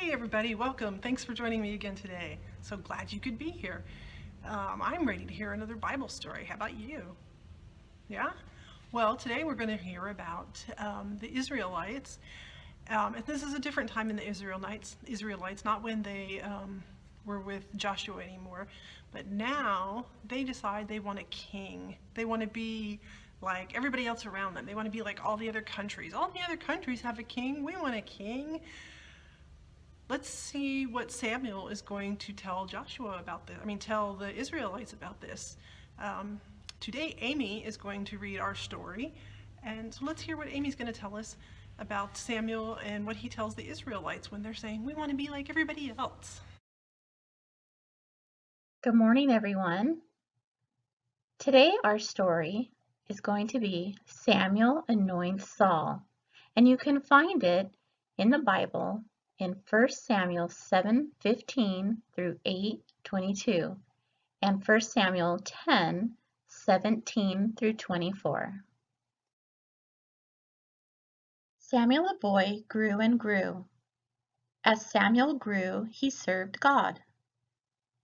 Hey everybody, welcome. Thanks for joining me again today. So glad you could be here. I'm ready to hear another Bible story. How about you? Yeah? Well, today we're going to hear about the Israelites. And this is a different time in the Israelites, not when they were with Joshua anymore, but now they decide they want a king. They want to be like everybody else around them. They want to be like all the other countries. All the other countries have a king. We want a king. Let's see what Samuel is going to tell Joshua about this. Tell the Israelites about this. Today, Amy is going to read our story. And so let's hear what Amy's going to tell us about Samuel and what he tells the Israelites when they're saying, we want to be like everybody else. Good morning, everyone. Today, our story is going to be Samuel Anoints Saul, and you can find it in the Bible in 1 Samuel 7:15 through 8:22 and 1 Samuel 10:17 through 24. Samuel, a boy, grew and grew. As Samuel grew, he served God.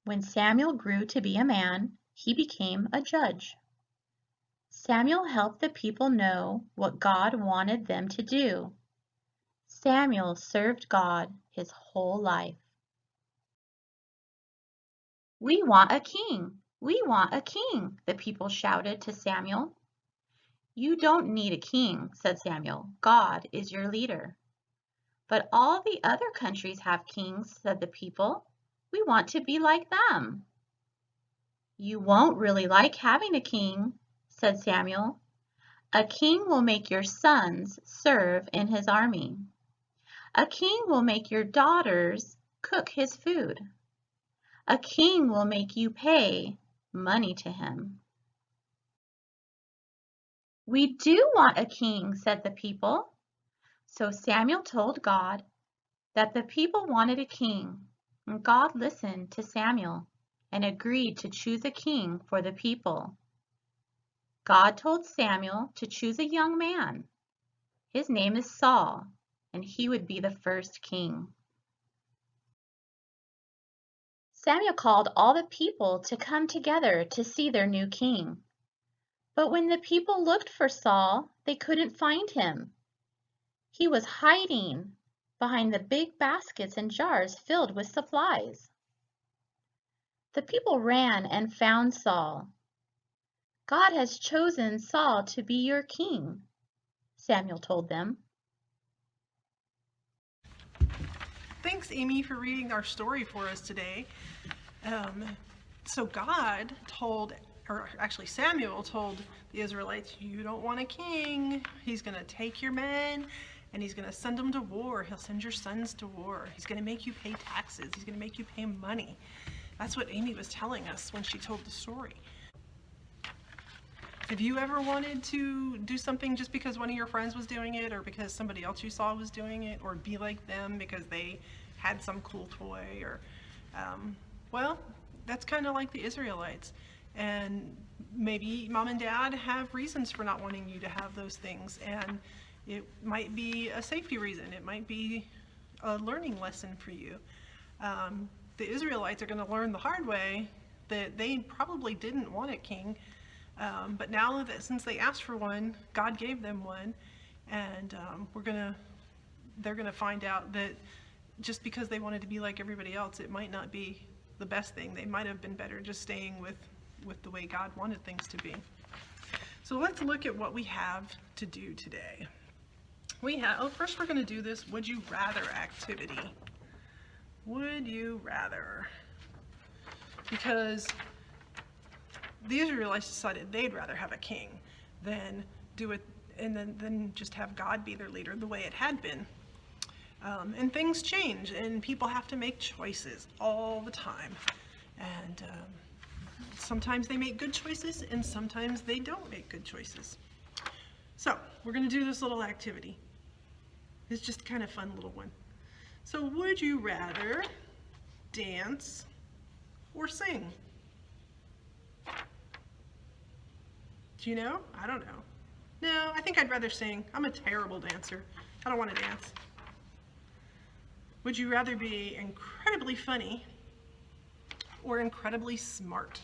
When Samuel grew to be a man, he became a judge. Samuel helped the people know what God wanted them to do. Samuel served God his whole life. "We want a king! We want a king!" the people shouted to Samuel. "You don't need a king," said Samuel. "God is your leader." "But all the other countries have kings," said the people. "We want to be like them." "You won't really like having a king," said Samuel. "A king will make your sons serve in his army. A king will make your daughters cook his food. A king will make you pay money to him." "We do want a king," said the people. So Samuel told God that the people wanted a king, and God listened to Samuel and agreed to choose a king for the people. God told Samuel to choose a young man. His name is Saul, and he would be the first king. Samuel called all the people to come together to see their new king. But when the people looked for Saul, they couldn't find him. He was hiding behind the big baskets and jars filled with supplies. The people ran and found Saul. "God has chosen Saul to be your king," Samuel told them. Thanks, Amy, for reading our story for us today. So God told, or actually Samuel told the Israelites, you don't want a king. He's going to take your men and he's going to send them to war. He'll send your sons to war. He's going to make you pay taxes. He's going to make you pay money. That's what Amy was telling us when she told the story. Have you ever wanted to do something just because one of your friends was doing it, or because somebody else you saw was doing it, or be like them because they had some cool toy, or well, that's kind of like the Israelites. And maybe mom and dad have reasons for not wanting you to have those things, and it might be a safety reason. It might be a learning lesson for you. The Israelites are going to learn the hard way that they probably didn't want a king, but now that since they asked for one, God gave them one, and they're gonna find out that just because they wanted to be like everybody else, it might not be the best thing. They might have been better just staying with the way God wanted things to be. So let's look at what we have to do today. First we're going to do this would you rather activity. Would you rather? Because the Israelites decided they'd rather have a king than do it, and then just have God be their leader the way it had been. And things change, and people have to make choices all the time. And sometimes they make good choices, and sometimes they don't make good choices. So we're going to do this little activity. It's just kind of fun little one. So would you rather dance or sing? Do you know? I don't know. No, I think I'd rather sing. I'm a terrible dancer. I don't want to dance. Would you rather be incredibly funny or incredibly smart?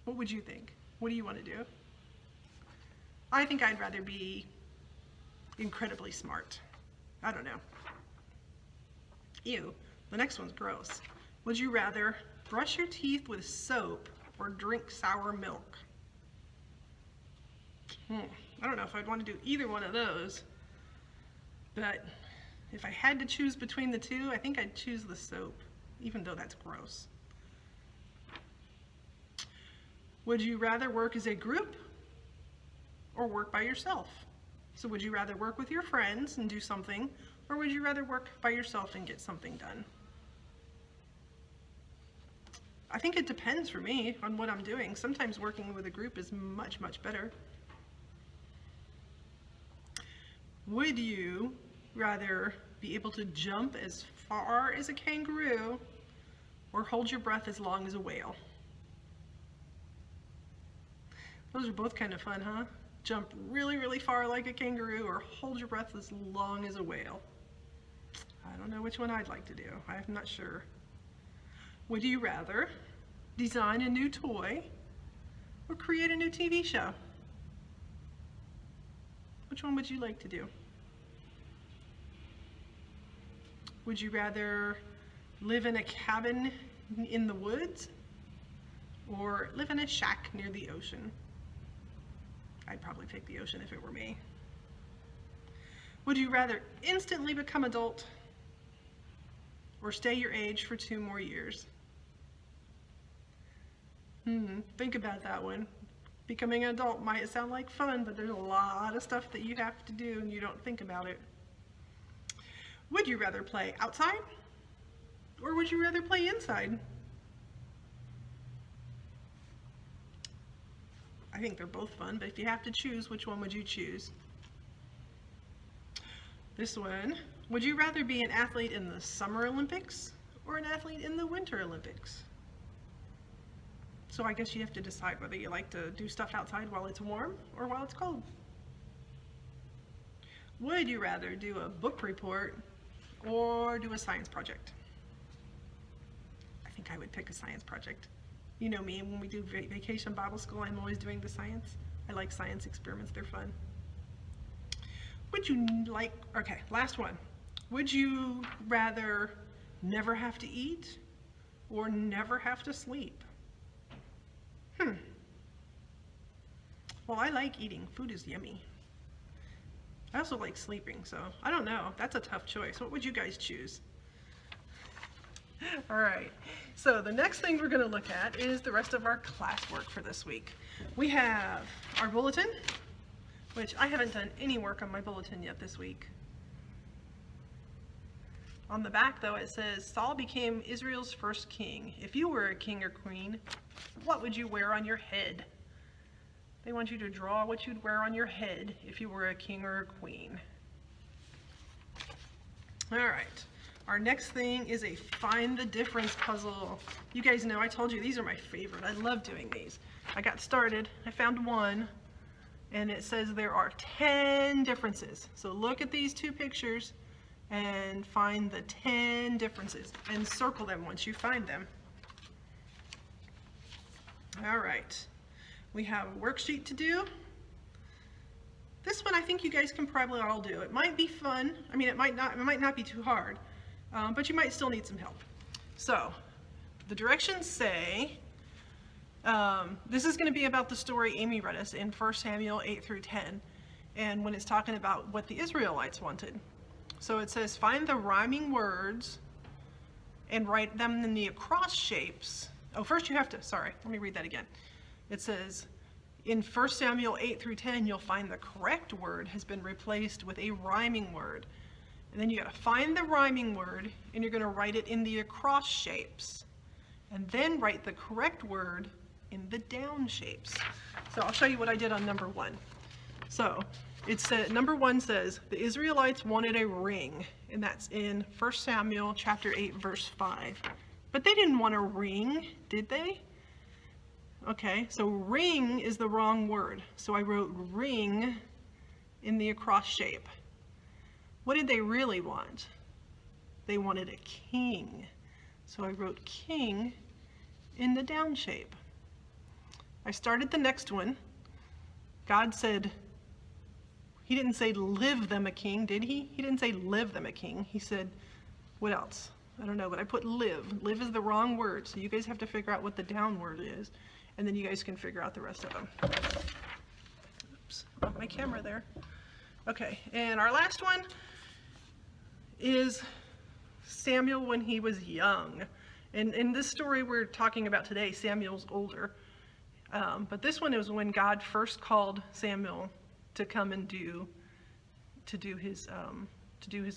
What would you think? What do you want to do? I think I'd rather be incredibly smart. I don't know. Ew, the next one's gross. Would you rather brush your teeth with soap or drink sour milk? I don't know if I'd want to do either one of those, but if I had to choose between the two, I think I'd choose the soap, even though that's gross. Would you rather work as a group or work by yourself? So would you rather work with your friends and do something, or would you rather work by yourself and get something done? I think it depends for me on what I'm doing. Sometimes working with a group is much, much better. Would you rather be able to jump as far as a kangaroo or hold your breath as long as a whale? Those are both kind of fun, huh? Jump really, really far like a kangaroo or hold your breath as long as a whale. I don't know which one I'd like to do. I'm not sure. Would you rather design a new toy or create a new TV show? Which one would you like to do? Would you rather live in a cabin in the woods or live in a shack near the ocean? I'd probably pick the ocean if it were me. Would you rather instantly become adult or stay your age for 2 more years? Think about that one. Becoming an adult might sound like fun, but there's a lot of stuff that you have to do and you don't think about it. Would you rather play outside or would you rather play inside? I think they're both fun, but if you have to choose, which one would you choose? This one, would you rather be an athlete in the Summer Olympics or an athlete in the Winter Olympics? So I guess you have to decide whether you like to do stuff outside while it's warm or while it's cold. Would you rather do a book report or do a science project? I think I would pick a science project. You know me, when we do Vacation Bible School, I'm always doing the science. I like science experiments, they're fun. Would you like, okay, last one. Would you rather never have to eat or never have to sleep? Well, I like eating. Food is yummy. I also like sleeping, so I don't know. That's a tough choice. What would you guys choose? All right, so the next thing we're going to look at is the rest of our classwork for this week. We have our bulletin, which I haven't done any work on my bulletin yet this week. On the back, though, it says, Saul became Israel's first king. If you were a king or queen, what would you wear on your head? They want you to draw what you'd wear on your head if you were a king or a queen. All right. Our next thing is a find the difference puzzle. You guys know I told you these are my favorite. I love doing these. I got started, I found one, and it says there are 10 differences. So look at these 2 pictures and find the 10 differences and circle them once you find them. All right, we have a worksheet to do. This one I think you guys can probably all do. It might be fun. I mean, it might not be too hard. But you might still need some help. So, the directions say, this is going to be about the story Amy read us in 1 Samuel 8 through 10, and when it's talking about what the Israelites wanted. So it says, find the rhyming words and write them in the across shapes. Oh, first you have to, sorry, let me read that again. It says, in 1 Samuel 8 through 10, you'll find the correct word has been replaced with a rhyming word. And then you got to find the rhyming word, and you're going to write it in the across shapes. And then write the correct word in the down shapes. So I'll show you what I did on number 1. So it said, number 1 says, the Israelites wanted a ring, and that's in 1 Samuel chapter 8, verse 5. But they didn't want a ring, did they? Okay, so ring is the wrong word. So I wrote ring in the across shape. What did they really want? They wanted a king. So I wrote king in the down shape. I started the next one. God said, he didn't say live them a king, did he? He didn't say live them a king. He said, what else? I don't know, but I put live. Live is the wrong word, so you guys have to figure out what the down word is, and then you guys can figure out the rest of them. Oops, got my camera there. Okay, and our last one is Samuel when he was young. And in this story we're talking about today, Samuel's older. But this one is when God first called Samuel to come and do his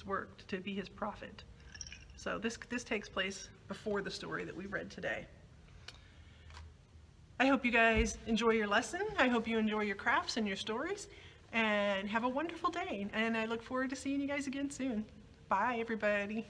work, to be his prophet. So this takes place before the story that we read today. I hope you guys enjoy your lesson. I hope you enjoy your crafts and your stories, and have a wonderful day. And I look forward to seeing you guys again soon. Bye, everybody.